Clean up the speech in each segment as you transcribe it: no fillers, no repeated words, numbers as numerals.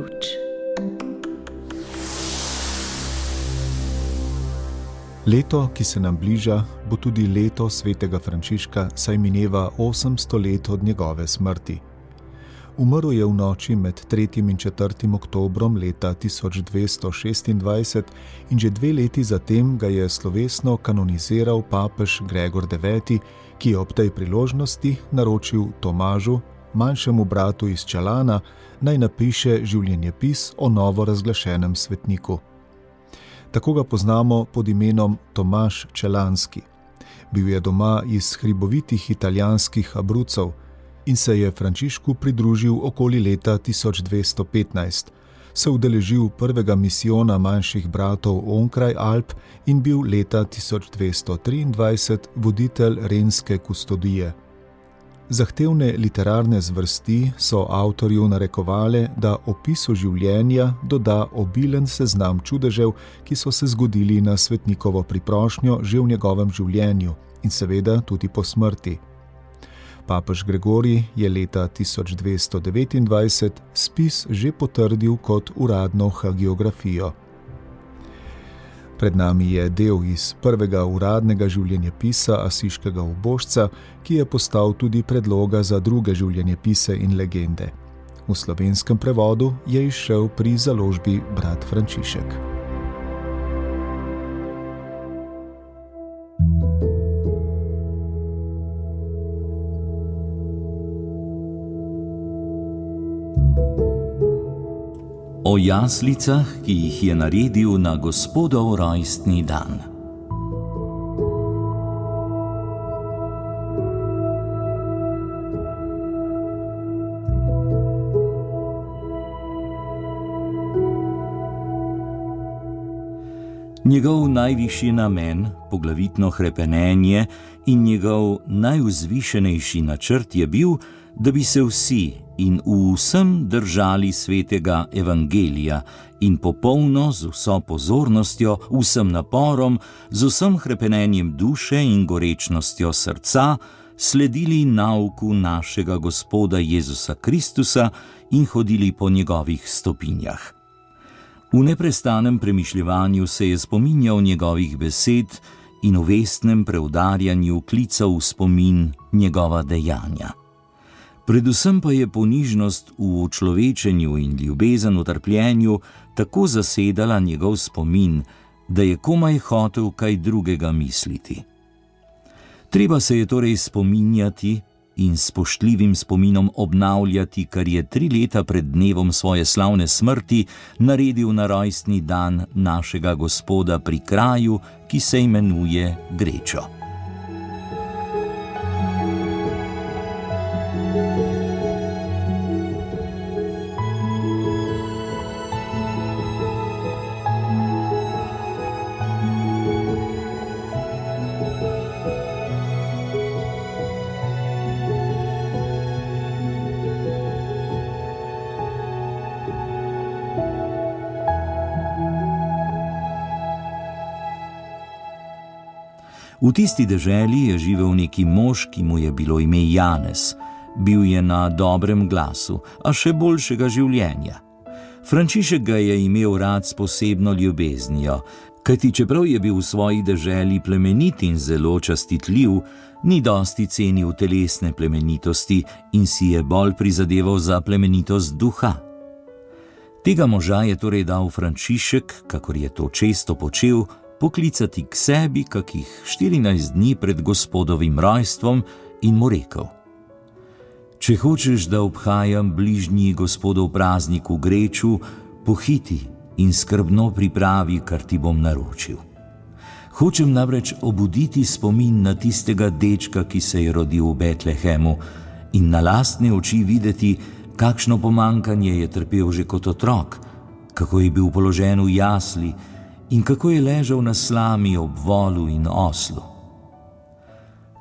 luč. Leto, ki se nam bliža, bo tudi leto svetega Frančiška, saj mineva 800 let od njegove smrti. Umrl je v noči med 3. in 4. oktobrom leta 1226 in že 2 leti zatem ga je slovesno kanoniziral papež Gregor IX, ki je ob tej priložnosti naročil Tomažu, manjšemu bratu iz Čalana, naj napiše življenjepis o novo razglašenem svetniku. Tako ga poznamo pod imenom Tomaž Čelanski. Bil je doma iz hribovitih italijanskih Abrucev in se je Frančišku pridružil okoli leta 1215, se udeležil prvega misijona manjših bratov onkraj Alp in bil leta 1223 voditelj renske kustodije. Zahtevne literarne zvrsti so avtorju narekovale, da opisu življenja doda obilen seznam čudežev, ki so se zgodili na svetnikovo priprošnjo že v njegovem življenju in seveda tudi po smrti. Papež Gregorij je leta 1229 spis že potrdil kot uradno hagiografijo. Pred nami je del iz prvega uradnega življenjepisa asiškega ubožca, ki je postal tudi predloga za druge življenjepise in legende. V slovenskem prevodu je izšel pri založbi Brat Frančišek. O jaslicah, ki jih je naredil na Gospodov rojstni dan. Njegov najvišji namen, poglavitno hrepenenje in njegov najvzvišenejši načrt je bil, da bi se vsi in v vsem držali svetega evangelija in popolno z vso pozornostjo, vsem naporom, z vsem hrepenenjem duše in gorečnostjo srca sledili nauku našega Gospoda Jezusa Kristusa in hodili po njegovih stopinjah. V neprestanem premišljevanju se je spominjal njegovih besed in v vestnem preudarjanju klical v spomin njegova dejanja. Predvsem pa je ponižnost v človečenju in ljubezen v trpljenju tako zasedala njegov spomin, da je komaj hotel kaj drugega misliti. Treba se je torej spominjati in s spoštljivim spominom obnavljati, kar je 3 leta pred dnevom svoje slavne smrti naredil na rojstni dan našega Gospoda pri kraju, ki se imenuje Grečo. V tisti deželi je živel neki mož, ki mu je bilo ime Janez. Bil je na dobrem glasu, a še boljšega življenja. Frančišek ga je imel rad s posebno ljubeznijo, kajti čeprav je bil v svoji deželi plemenit in zelo častitljiv, ni dosti cenil telesne plemenitosti in si je bolj prizadeval za plemenitost duha. Tega moža je torej dal Frančišek, kakor je to često počel, poklicati k sebi kakih 14 dni pred Gospodovim rojstvom in mu rekel: Če hočeš, da obhajam bližnji Gospodov praznik v Greču, pohiti in skrbno pripravi, kar ti bom naročil. Hočem namreč obuditi spomin na tistega dečka, ki se je rodil v Betlehemu, in na lastne oči videti, kakšno pomanjkanje je trpel že kot otrok, kako je bil položen v jasli in kako je ležal na slami ob volu in oslu.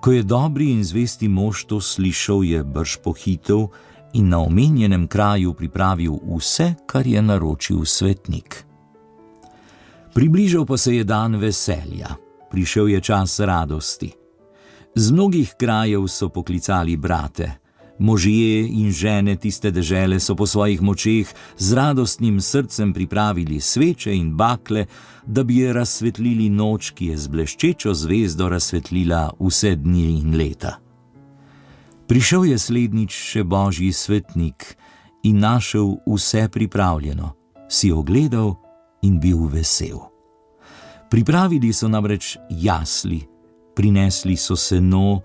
Ko je dobri in zvesti mož to slišal, je brž pohitel in na omenjenem kraju pripravil vse, kar je naročil svetnik. Približal pa se je dan veselja, prišel je čas radosti. Z mnogih krajev so poklicali brate, Možje in žene tiste dežele so po svojih močeh z radostnim srcem pripravili sveče in bakle, da bi je razsvetlili noč, ki je z bleščečo zvezdo razsvetlila vse dni in leta. Prišel je slednjič še Božji svetnik in našel vse pripravljeno, si ogledal in bil vesel. Pripravili so namreč jasli, prinesli so seno,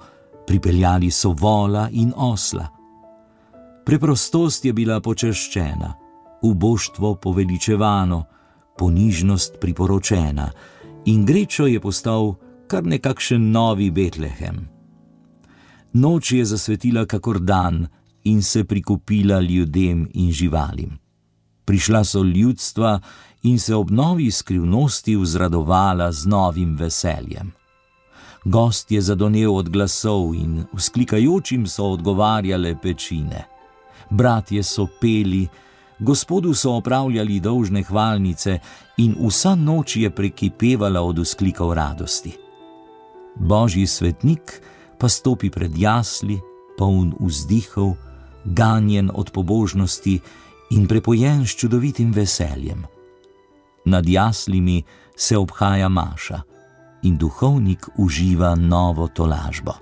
pripeljali so vola in osla. Preprostost je bila počaščena, uboštvo poveličevano, ponižnost priporočena in Grečo je postal kar nekakšen novi Betlehem. Noč je zasvetila kakor dan in se prikupila ljudem in živalim. Prišla so ljudstva in se ob novi skrivnosti vzradovala z novim veseljem. Gost je zadonel od glasov in vzklikajočim so odgovarjale pečine. Bratje so peli, Gospodu so opravljali dolžne hvalnice in vsa noč je prekipevala od vzklikov radosti. Božji svetnik pa stopi pred jasli, poln vzdihov, ganjen od pobožnosti in prepojen s čudovitim veseljem. Nad jaslimi se obhaja maša in duhovnik uživa novo tolažbo.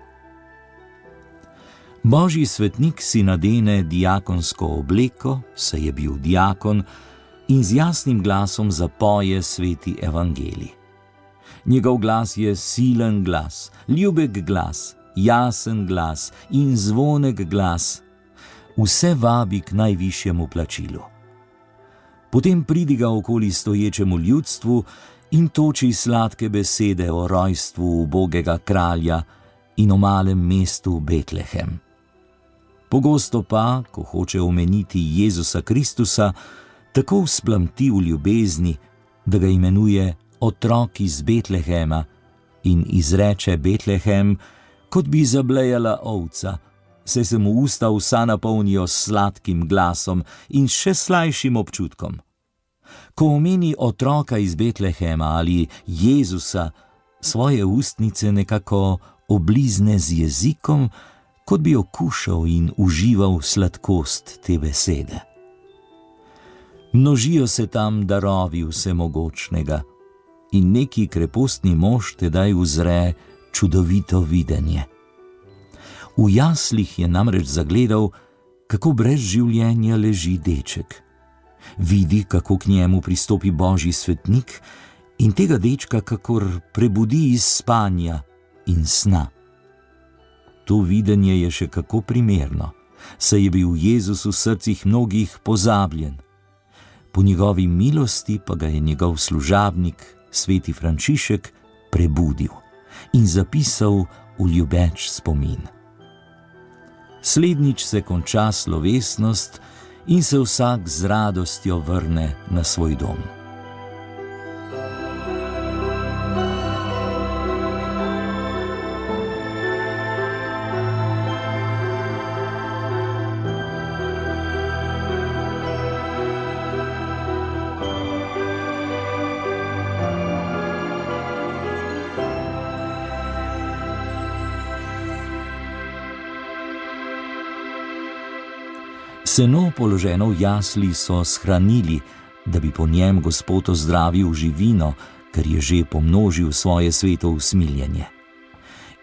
Božji svetnik si nadene diakonsko obleko, saj je bil diakon, in z jasnim glasom zapoje sveti evangelij. Njegov glas je silen glas, ljubek glas, jasen glas in zvonek glas. Vse vabi k najvišjemu plačilu. Potem pridiga okoli stoječemu ljudstvu in toči sladke besede o rojstvu ubogega kralja in o malem mestu Betlehem. Pogosto pa, ko hoče omeniti Jezusa Kristusa, tako vzplamti v ljubezni, da ga imenuje otrok iz Betlehema in izreče Betlehem, kot bi zablejala ovca, saj se mu usta vsa napolnijo s sladkim glasom in še slajšim občutkom. Ko omeni otroka iz Betlehema ali Jezusa, svoje ustnice nekako oblizne z jezikom, kot bi okušal in užival sladkost te besede. Množijo se tam darovi vsemogočnega in neki krepostni mož tedaj uzre čudovito videnje. V jaslih je namreč zagledal, kako brez življenja leži deček. Vidi, kako k njemu pristopi Božji svetnik in tega dečka kakor prebudi iz spanja in sna. To videnje je še kako primerno, saj je bil Jezus v srcih mnogih pozabljen. Po njegovi milosti pa ga je njegov služabnik, sveti Frančišek, prebudil in zapisal v ljubeč spomin. Slednjič se konča slovesnost in se vsak z radostjo vrne na svoj dom. Seno, položeno v jasli, so shranili, da bi po njem Gospod ozdravil živino, ker je že pomnožil svoje sveto usmiljenje.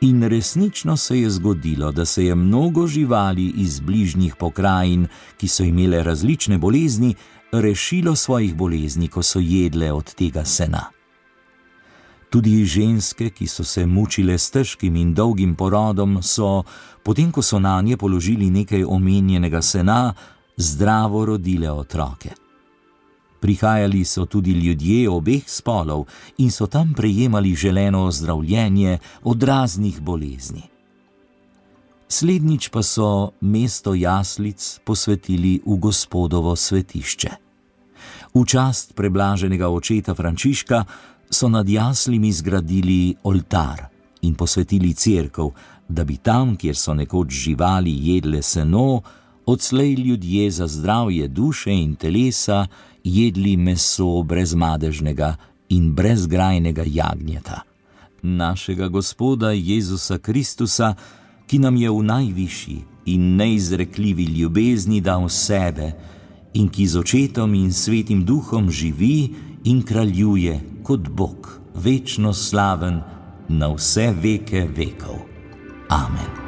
In resnično se je zgodilo, da se je mnogo živali iz bližnjih pokrajin, ki so imele različne bolezni, rešilo svojih bolezni, ko so jedle od tega sena. Tudi ženske, ki so se mučile s težkim in dolgim porodom, so, potem ko so nanje položili nekaj omenjenega sena, zdravo rodile otroke. Prihajali so tudi ljudje obeh spolov in so tam prejemali želeno ozdravljenje od raznih bolezni. Slednjič pa so mesto jaslic posvetili v Gospodovo svetišče. V čast preblaženega očeta Frančiška so nad jaslimi zgradili oltar in posvetili cerkev, da bi tam, kjer so nekoč živali jedle seno, odslej ljudje za zdravje duše in telesa jedli meso brezmadežnega in brezgrajnega jagnjeta, našega Gospoda Jezusa Kristusa, ki nam je v najvišji in neizrekljivi ljubezni dal sebe in ki z Očetom in Svetim Duhom živi in kraljuje kot Bog, večno slaven na vse veke vekov. Amen.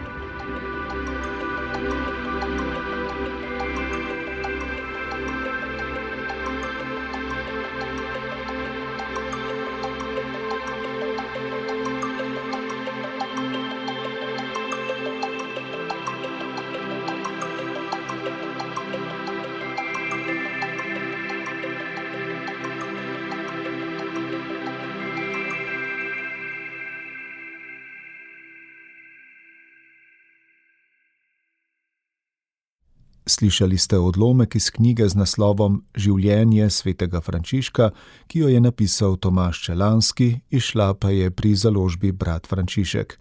Slišali ste odlomek iz knjige z naslovom Življenje svetega Frančiška, ki jo je napisal Tomaž Čelanski, izšla pa je pri založbi Brat Frančišek.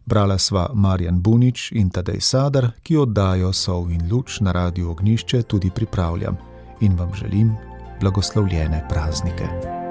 Brala sva Marjan Bunič in Tadej Sadar, ki oddajo Sol in luč na Radiu Ognjišče tudi pripravljam. In vam želim blagoslovljene praznike.